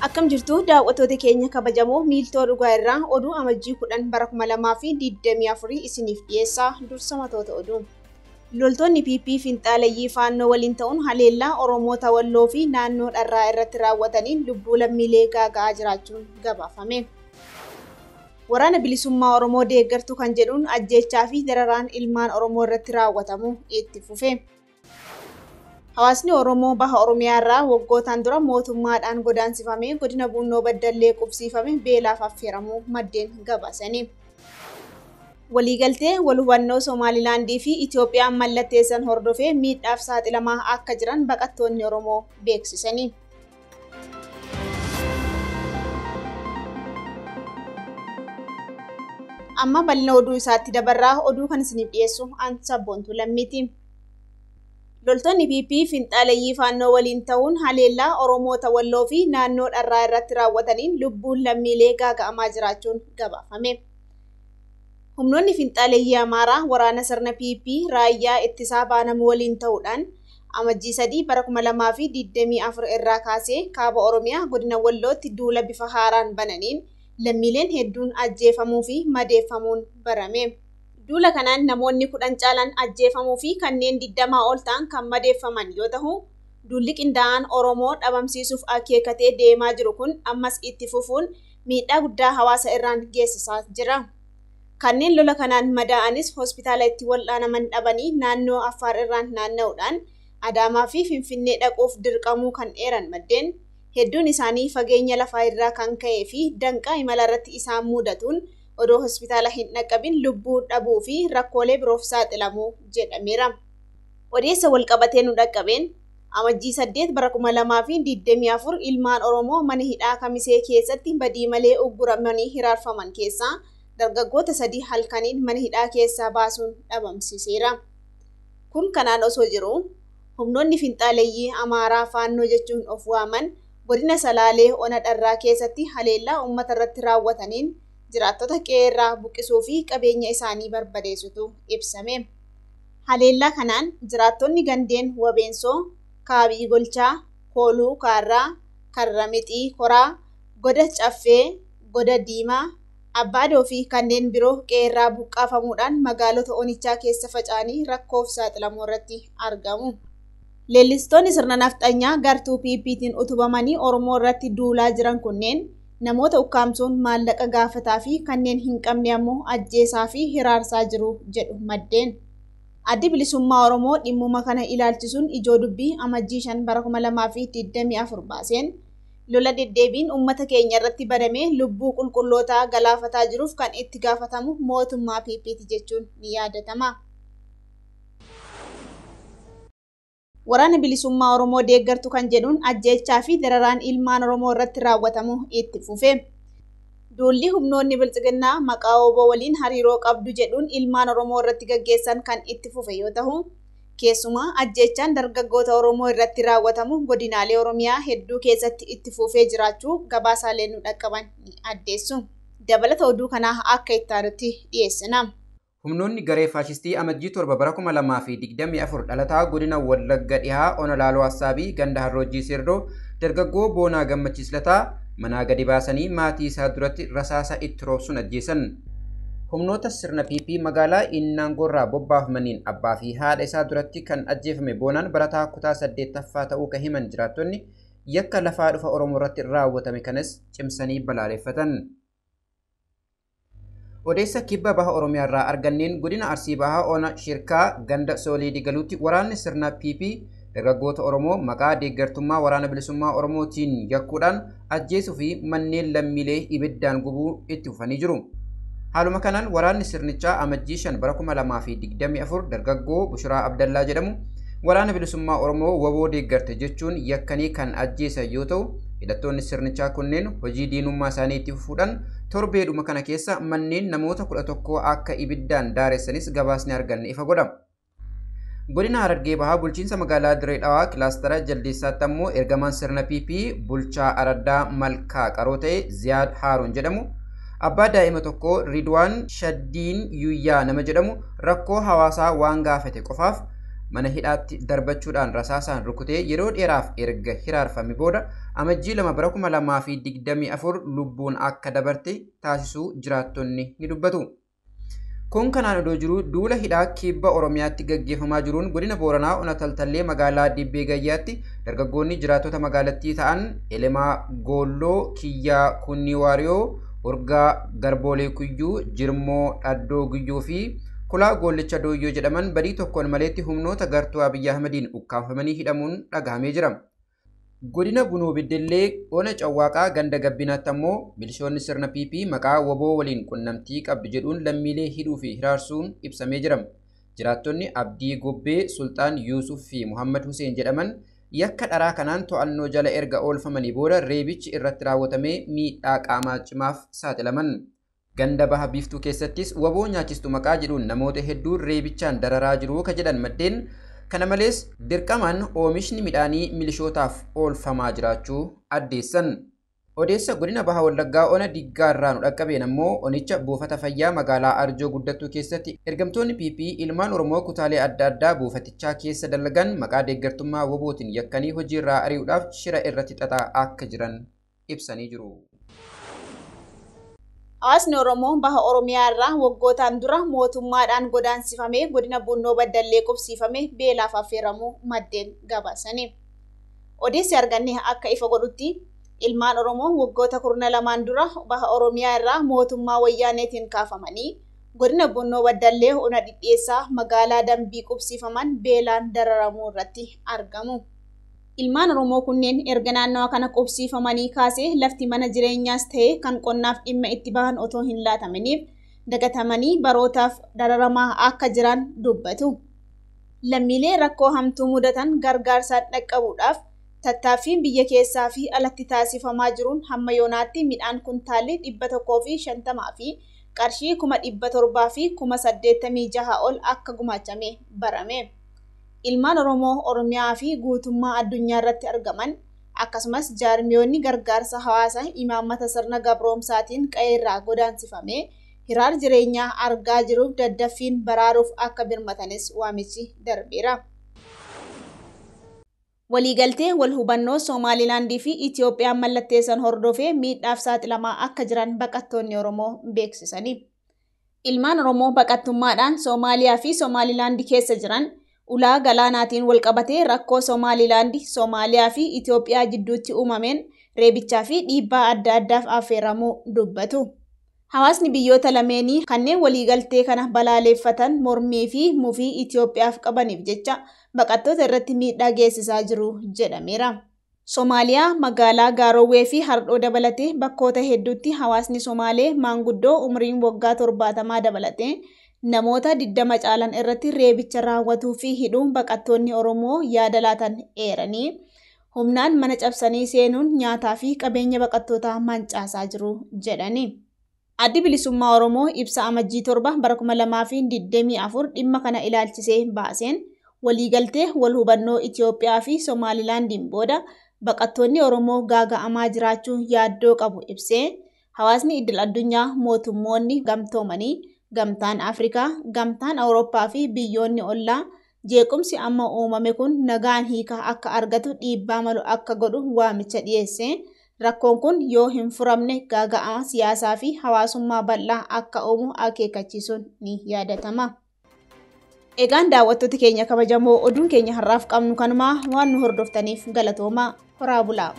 Akkam jirtu daawwattoota keenya kabajamoo miiltoo dhugaa irraa oduu amajjii 10 bara 2024 isiniif dhiyeessaa dursa matoota oduu. Loltoonni PP Finxaaleyyii Faannoo waliin ta'uun haleellaa Oromoota Walloo fi naannoo Dharraa irratti raawwataniin lubbuu lammiilee gaaga'aa jiraachuun gabaafame. Waraana bilisummaa Oromoo deeggartu kan jedhuun ajjeechaa fi dararaan ilmaan Oromoo irratti raawwatamu itti fufe. Hawaasni Oromoo baha Oromiyaa irraa waggootaan dura mootummaadhaan godaansifamee godina Bunnoo Baddallee qubsiifame beelaaf affeeramuu maddeen gabaasanii. Waliigaltee wal hubannoo Somaalilaandii fi Itoophiyaan mallatteessan hordofee miidhaaf saaxilamaa akka jiran baqattoonni Oromoo beeksisanii. Amma bal'ina oduu isaatti dabarraa oduu kan isiniif dhiyeessu an Sabboontuu Lammiiti. Loltoonni PP Finxaaleyyii Faannoo waliin ta'uun haleellaa Oromoota Walloo fi naannoo Dharraa irratti raawwataniin lubbuun lammiilee gaaga'amaa jiraachuun gabaafame. Humnoonni Finxaaleyyii Amaaraa waraana sirna PP raayyaa ittisaa baanamu waliin ta'uudhaan amajjii 3 bara 2024 irraa kaasee kaaba Oromiyaa godina Wallootti duula bifa haaraan bananiin lammiileen hedduun ajjeefamuu fi madeeffamuun barame. Duula kanaan namoonni 10 caalan ajjeefamuu fi kanneen 20 ol ta'an kan madeeffaman yoo ta'u, duulli qindaa'aan Oromoo dhabamsiisuuf akeekatee deemaa jiru kun ammas itti fufuun miidhaa guddaa hawaasa irraan geessisaa jira. Kanneen lola kanaan madaa'anis hospitaala itti wal'aanaman dhabanii naannoo Affaar irraan naanna'uudhaan Adaamaa fi Finfinnee dhaquuf dirqamuu kan eeran maddeen hedduun isaanii fageenya lafaa irraa kan ka'ee fi danqaa imala irratti isaan mudatuun odoo hospitaala hin dhaqqabin lubbuu dhabuu fi rakkoolee biroof saaxilamuu jedhameera. Odeessa walqabatee nu dhaqqabeen amajjii 8 bara 2024 ilmaan Oromoo mana hidhaa Kamisee keessatti badii malee ugguramanii hiraarfaman keessaa dargaggoota 3 halkaniin mana hidhaa keessaa baasuun dhabamsiiseera. Kun kanaan osoo jiru humnoonni Finxaaleyyii Amaaraa Faannoo jechuun of waaman godina Salaalee Ona Dharraa keessatti haleellaa uummata irratti raawwataniin jiraattota qeerraa buqqisuu fi qabeenya isaanii barbadeessutu ibsame. Haleellaa kanaan jiraattonni gandeen Wabeensoo, Kaabii Golchaa, Kooluu Kaarraa, Karramixii Koraa, Goda Caffee, Goda Diimaa, Abbaadoo fi kanneen biroo qeerraa buqqaafamuudhaan magaalota Onichaa keessa faca'anii rakkoof saaxilamuu irratti argamu. Leellistoonni sirna nafxanyaa gartuu PPtiin utubamanii Oromoo irratti duulaa jiran kunneen namoota ukkaamsuun maallaqa gaafataa fi kanneen hin qabne ammoo ajjeesaa fi hiraarsaa jiru jedhu maddeen. Addi bilisummaa Oromoo dhimmuma kana ilaalchisuun ijoo dubbii amajjii 5 bara 2024 baaseen lola deddeebiin uummata keenya irratti banamee lubbuu qulqullootaa galaafataa jiruuf kan itti gaafatamu mootummaa PPti jechuun ni yaadatama. Waraana bilisummaa Oromoo deeggartu kan jedhuun ajjeechaa fi dararaan ilmaan Oromoo irratti raawwatamu itti fufe. Duulli humnoonni biltsiginnaa maqaa obbo waliin hariiroo qabdu jedhuun ilmaan Oromoo irratti gaggeessan kan itti fufe yoo ta'u, keessumaa ajjeechaan dargaggoota Oromoo irratti raawwatamu godinaalee Oromiyaa hedduu keessatti itti fufee jiraachuu gabaasaalee nu dhaqqaban ni addeessu. Dabalata oduu kanaa akka itti aanutti dhiyeessina. Humnoonni garee faashistii amajjii 7 bara 2024 dhalataa godina Wallagga dhihaa Ona Laaloo Assaabii ganda Harroojjii Sirdoo dargaggoo Boonaa Gammachiislataa manaa gadi baasanii maatii isaa duratti rasaasa itti roobsuun ajjeesan. Humnoota sirna PP magaalaa Innaangoorraa bobbaafamaniin abbaa fi haadha isaa duratti kan ajjeefame Boonaan barataa kutaa 8ffaa ta'uu kan himan jiraattonni yakka lafaa dhufa Oromoo irratti raawwatame kanas cimsanii balaaleffatan. Odeessa kibba baha Oromiyaa irraa arganneen godina Arsii baha Ona Shirkaa ganda Soolii galuutti waraanni sirna PP dargaggoota Oromoo maqaa deeggartummaa waraana bilisummaa Oromootiin yakkuudhaan ajjeesuu fi manneen lammiilee ibiddaan gubuu itti fufanii jiru. Haaluma kanaan waraanni sirnichaa amajjii 5 bara 2024 dargaggoo Bushiraa Abdallaa jedhamu waraana bilisummaa Oromoo waboo deeggarte jechuun yakkanii kan ajjeesan yoo ta'u, hidhattoonni sirnichaa kunneen hojii diinummaa isaanii itti fufuudhaan torbeedhuma kana keessa manneen namoota 11 akka ibiddaan daaressanis gabaasni arganne ifa godhama. Godina Harargee bahaa bulchiinsa magaalaa Diree Dhawaa kilaastara Jaldeessaatti ammoo ergamaan sirna PP bulchaa Araddaa Malkaa qaroo ta'e Ziyaad Haaruun jedhamu abbaa daa'ima tokko Ridwaan Shaddiin Yuyyaa nama jedhamu rakkoo hawaasaa waan gaafate qofaaf mana hidhaatti darbachuudhaan rasaasaan rukutee yeroo dheeraaf erga hiraarfame booda amajjii 2024 lubbuun akka dabarte taasisuu jiraattonni ni dubbatu. Kun kanaan odoo jiru duula hidhaa kibba Oromiyaatti gaggeeffamaa jiruun godina Booranaa ona Taltallee magaalaa Dibbee Gayyaatti dargaggoonni jiraattota magaalattii ta'an Elemaa Goolloo, Kiyyaa Kunniwaariyoo, Urgaa Garboolee Kuyyuu, Jirmoo Dhaddoo Guyyuu fi Kulaa Goollicha Dooyyoo jedhaman badii tokkoon maleetti humnoota gartuu Abiyyi Ahmediin ukkaanfamanii hidhamuun dhagahamee jira. Godina Bunoo Beddellee ona Cawwaaqaa ganda Gabbinaatti ammoo milishoonni sirna PP maqaa waboo waliin qunnamtii qabdu jedhuun lammiilee hidhuu fi hiraarsuun ibsamee jira. Jiraattonni Abdii Gobbee, Sultaan Yuusuf fi Muhammad Hussein jedhaman yakka dharaa kanaan to'annoo jala erga oolfamanii booda reebichi irratti raawwatamee miidhaa qaamaa cimaaf saaxilaman. Ganda Baha Biiftuu keessattis waboo nyaachistu maqaa jedhuun namoota hedduu reebichaan dararaa jiru ka jedhan maddeen. Kana malees dirqamaan oomishni midhaanii milishootaaf oolfamaa jiraachuu addeessan. Odeessa godina Baha Wallaggaa ona Diggaarraa nu dhaqqabeen ammoo onicha buufata fayyaa magaalaa Arjoo guddattuu keessatti ergamtoonni PP ilmaan Oromoo kutaalee adda addaa buufatichaa keessa dalagan maqaa deeggartummaa wabootiin yakkanii hojiirraa ari'uudhaaf shira irratti xaxaa akka jiran ibsanii jiru. Hawaasni Oromoo baha Oromiyaa irraa waggootaan dura mootummaadhaan godaansifamee godina Bunnoo Baddallee qubsiifamee beelaaf affeeramuu maddeen gabaasani. Odeessi arganne akka ifa godhutti ilmaan Oromoo waggoota 12 dura baha Oromiyaa irraa mootummaa wayyaaneetiin kaafamanii godina Bunnoo Baddallee ona dhidheessaa magaalaa Dambii qubsiifaman beelaan dararamuu irratti argamu. Ilmaan Oromoo kunneen erga naannoo kana qubsiifamanii kaasee lafti mana jireenyaas ta'e kan qonnaaf dhimma itti bahan otoo hin laatamaniif dagatamanii barootaaf dararamaa akka jiran dubbatu. Lammiilee rakkoo hamtuu mudatan gargaarsaan dhaqqabuudhaaf tattaaffiin biyya keessaa fi alatti taasifamaa jiruun hamma yoonaatti midhaan kuntaalli 150 fi qarshii 700 fi 86 ol akka gumaachame barame. Ilmaan Oromoo Oromiyaa fi guutummaa addunyaa irratti argaman akkasumas jaarmiyoonni gargaarsa hawaasaa imaammata sirna gabroomsaatiin qe'eerraa godaansifamee hiraar jireenyaa argaa jiruuf daddaffiin baraaruuf akka birmatanis waamichi darbeera. Waliigaltee wal hubannoo Somaalilaandii fi Itiyoophiyaan mallatteessan hordofee miidhaaf saaxilamaa akka jiran baqattoonni Oromoo beeksisanii. Ilmaan Oromoo baqattummaadhaan Soomaaliyaa fi Somaalilaandii keessa jiran ulaa galaanaatiin wal qabatee rakkoo Somaalilaandii, Soomaaliyaa fi Itiyoophiyaa jidduutti uumameen reebichaa fi dhiibbaa adda addaaf affeeramuu dubbatu. Hawaasni biyyoota lameenii kanneen waliigaltee kana balaaleeffatan mormii fi mufii Itiyoophiyaaf qabaniif jecha baqattoota irratti miidhaa geessisaa jiru jedhameera. Soomaaliyaa magaalaa Gaarowwee fi Hardoo dabalatee bakkoota hedduutti hawaasni Somaalee maanguddoo umriin waggaa 70 dabalatee namoota 20 caalan irratti reebicha raawwatuu fi hidhuun baqattoonni Oromoo yaada laatan eeranii humnaan mana cabsanii seenuun nyaataa fi qabeenya baqattootaa mancaasaa jiru jedhani. Addi Bilisummaa Oromoo ibsa amajjii 7 bara 2024 dhimma kana ilaalchisee baaseen waliigaltee wal hubannoo Itiyoophiyaa fi Somaalilaandiin booda baqattoonni Oromoo gaaga'amaa jiraachuu yaaddoo qabu ibsee hawaasni idil addunyaa mootummoonni gamtoomanii Gamtaan Afrikaa, Gamtaan Awurooppaa fi biyyoonni ollaa jeequmsi amma uumame kun nagaan hiika akka argatu dhiibbaa malu akka godhu waamicha dhiyeesse. Rakkoon kun yoo hin furamne gaaga'ama siyaasaa fi hawaasummaa bal'aa akka uumu akeekkachiisuun ni yaadatama. Egaan daawwattoota keenya kabajamoo oduun keenya har'aaf qabnu kanumaa waan nu hordoftaniif galatoomaa. Horaa bulaa.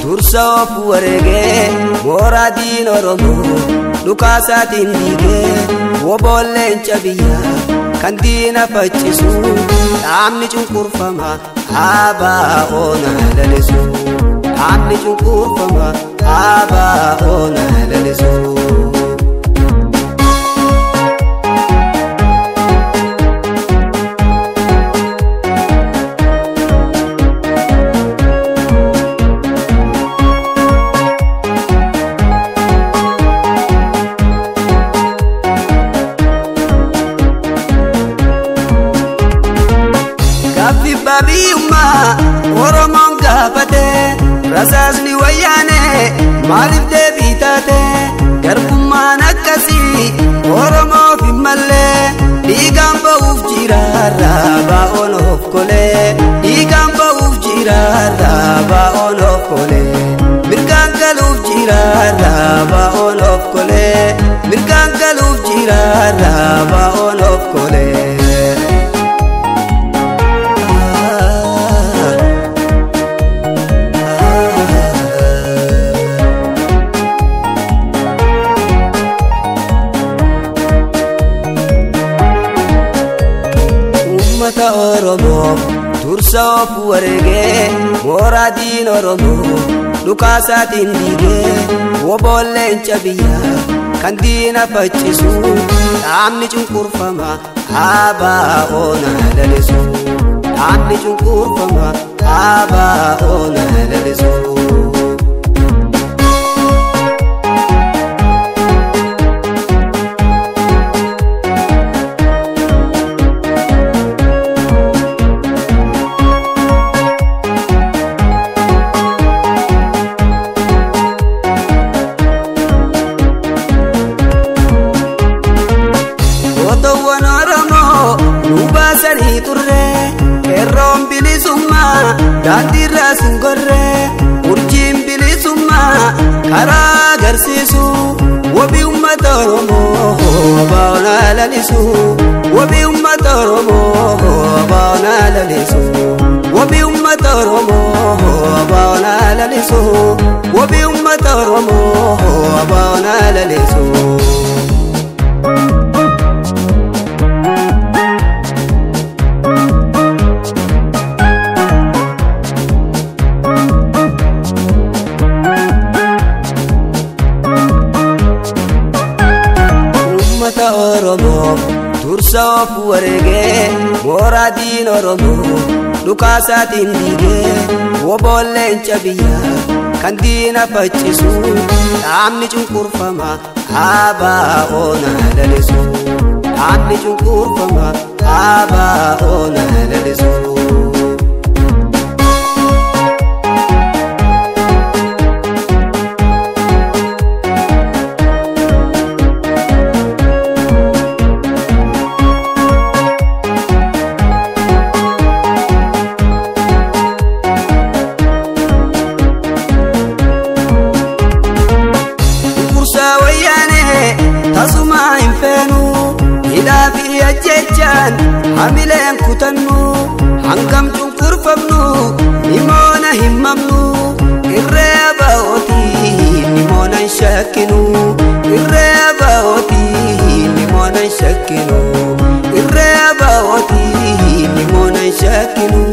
Tursoof wareegee mooraadiin Oromoo dhukaasatiin dhiigee woboolleen cabiyyaa kan diina faccisu dhaabni cunqurfama dhaabaa oona lalisu dhaabni cunqurfama dhaabaa oona lalisu. biyumma Oromoon gaafate rasaasni wayyaane maaliif deebii taate garbummaan akkasii Oromoof hin malle dhiigaan ba'uuf jira raaba'oon of kolee dhiigaan ba'uuf jira raaba'oon of kolee mirgaan galuuf jira raaba'oon of kolee mirgaan galuuf jira raaba'oon of kolee. Ummata Oromoo tursa of wareegee mooraa diina Oromoo dhukaasaatiin diigee woboolleen biyyaa kan diina faccisu dhaabni cunqurfama ABO'n lalisu dhaabni cunqurfama ABO'n lalisu. Nubasanii turre kerroon bilisummaa daandiirraa singorre urjiin bilisummaa karaa agarsiisu wabii uummata Oromoo ABO'n lalisu wabii uummata Oromoo ABO'n lalisu wabii uummata Oromoo ABO'n lalisu wabii uummata Oromoo ABO'n lalisu. Ummata Oromoo tursa of wareegee mooraa diina Oromoo dhukaasaatiin diigee woboolleen biyyaa kan diina faccisu dhaabni cunqurfama ABO'n lalisu dhaabni cunqurfama ABO'n lalisu. Tasuma hin feenu hidhaa fi ajjechaan hamileen kutannu hangam cunqurfamnu nimoona hin mamnu irree ABO'tii nimoona hin shakkinu irree ABO'tii nimoona hin shakkinu irree ABO'tii nimoona hin shakkinu.